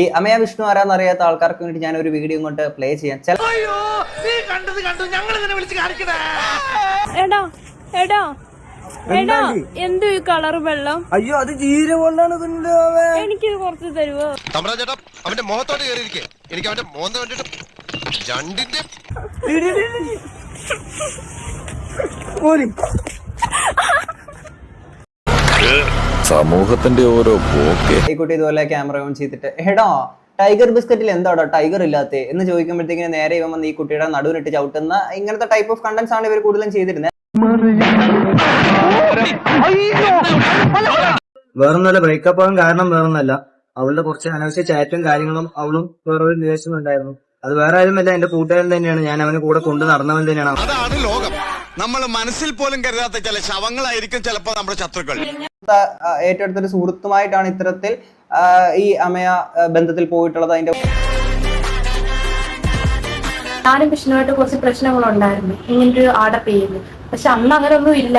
ഈ അമയ വിഷ്ണു ആരാന്ന് അറിയാത്ത ആൾക്കാർക്ക് വേണ്ടി ഞാൻ ഒരു വീഡിയോ ഇങ്ങോട്ട് പ്ലേ ചെയ്യാൻ എന്തു ഈ കളർ വെള്ളം? അയ്യോ അത് ജീര കൊണ്ടാണ്. എനിക്ക് കുറച്ച് തരുവോ? ചേട്ടാ അവന്റെ മുഖത്തോട്ട് കയറിയിരിക്കേ. എനിക്ക് അവന്റെ മോന്ത കണ്ടിട്ട് രണ്ടിന്റെ സമൂഹത്തിന്റെ ഓരോ പോക്കെ. ഈ കുട്ടി ഇതുപോലെ ക്യാമറ ഓൺ ചെയ്തിട്ട് എടാ ടൈഗർ ബിസ്ക്കറ്റിൽ എന്താടോ ടൈഗർ ഇല്ലാത്ത എന്ന് ചോദിക്കുമ്പോഴത്തേക്കിന് നേരെ ഇവൻ വന്ന് ഈ കുട്ടിയുടെ നടുവിനിട്ട് ചവിട്ടുന്ന ഇങ്ങനത്തെ ടൈപ്പ് ഓഫ് കണ്ടന്റ്സ് ആണ് ഇവർ കൂടുതലും ചെയ്തിരുന്നത്. വേറൊന്നല്ല, ബ്രേക്കപ്പ് ആകാൻ കാരണം വേറൊന്നല്ല, അവളുടെ കുറച്ച് അനാവശ്യ ചാറ്റും കാര്യങ്ങളും അവളും വേറൊരു റിലേഷനും ഉണ്ടായിരുന്നു. അത് വേറെ ആരുമല്ല, എന്റെ കൂട്ടുകാരൻ തന്നെയാണ്. ഞാൻ അവനെ കൂടെ കൊണ്ട് നടന്നവൻ തന്നെയാണ്. അതാണ് ലോകം. നമ്മൾ മനസ്സിൽ പോലും കരുതാത്ത ചില ശവങ്ങളായിരിക്കും ചിലപ്പോ നമ്മുടെ ശത്രുക്കൾ. ഏറ്റെടുത്തൊരു സുഹൃത്തുമായിട്ടാണ് ഇത്തരത്തിൽ ഈ അമയ ബന്ധത്തിൽ പോയിട്ടുള്ളത്. അതിന്റെ ഞാനും വിഷ്ണുവായിട്ട് കുറച്ച് പ്രശ്നങ്ങളുണ്ടായിരുന്നു ഇങ്ങനൊരു ആർഡർ ചെയ്യുന്നു. പക്ഷെ അന്ന് അങ്ങനെ ഒന്നും ഇല്ല.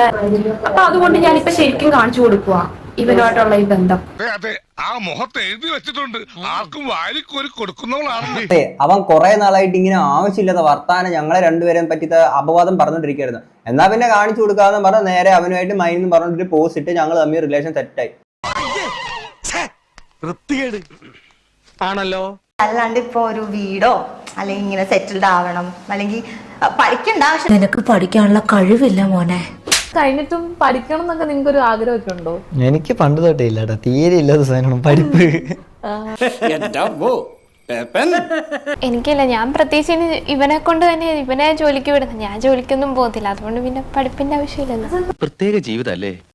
അപ്പൊ അതുകൊണ്ട് ഞാനിപ്പോ ശരിക്കും കാണിച്ചു കൊടുക്കുക ഇവരുമായിട്ടുള്ള ഈ ബന്ധം. ആ മുഖത്ത് എഴുതി വെച്ചിട്ടുണ്ട്, ആർക്കും വാരിക്കോരി കൊടുക്കുന്നവളാണ്. അവൻ കുറെ നാളായിട്ട് ഇങ്ങനെ ആവശ്യമില്ലാത്ത വർത്താനം ഞങ്ങളെ രണ്ടുപേരെയും പറ്റിയ അപവാദം പറഞ്ഞോണ്ടിരിക്കുകയായിരുന്നു. എന്നാ പിന്നെ കാണിച്ചു കൊടുക്കാന്ന് പറഞ്ഞ നേരെ അവനുമായിട്ട് മൈൻഡ് പറഞ്ഞിട്ട് പോസ്റ്റ് ഇട്ട് ഞങ്ങൾ തമ്മിൽ റിലേഷൻ സെറ്റായി. ആണല്ലോ. അല്ലാണ്ട് ഇപ്പൊ ഒരു വീടോ അല്ലെങ്കിൽ ഇങ്ങനെ സെറ്റിൽഡ് ആവണം അല്ലെങ്കിൽ പഠിക്കണ്ട. നിനക്ക് പഠിക്കാനുള്ള കഴിവില്ല മോനെ. കഴിഞ്ഞിട്ടും പഠിക്കണം എന്നൊക്കെ നിങ്ങൾക്കൊരു ആഗ്രഹമൊക്കെ ഉണ്ടോ? എനിക്ക് പണ്ട് തൊട്ടേ ഇല്ലടാ, തീരെ ഇല്ലാത്ത സാധനമാണ് പഠിപ്പ്. എനിക്കില്ല, ഞാൻ പ്രത്യേകിച്ച് ഇവനെ കൊണ്ട് തന്നെ ഇവനെ ജോലിക്ക് വിടുന്നത്. ഞാൻ ജോലിക്കൊന്നും പോകത്തില്ല, അതുകൊണ്ട് പിന്നെ പഠിപ്പിന്റെ ആവശ്യമില്ലല്ലോ. പ്രത്യേക ജീവിതല്ലേ.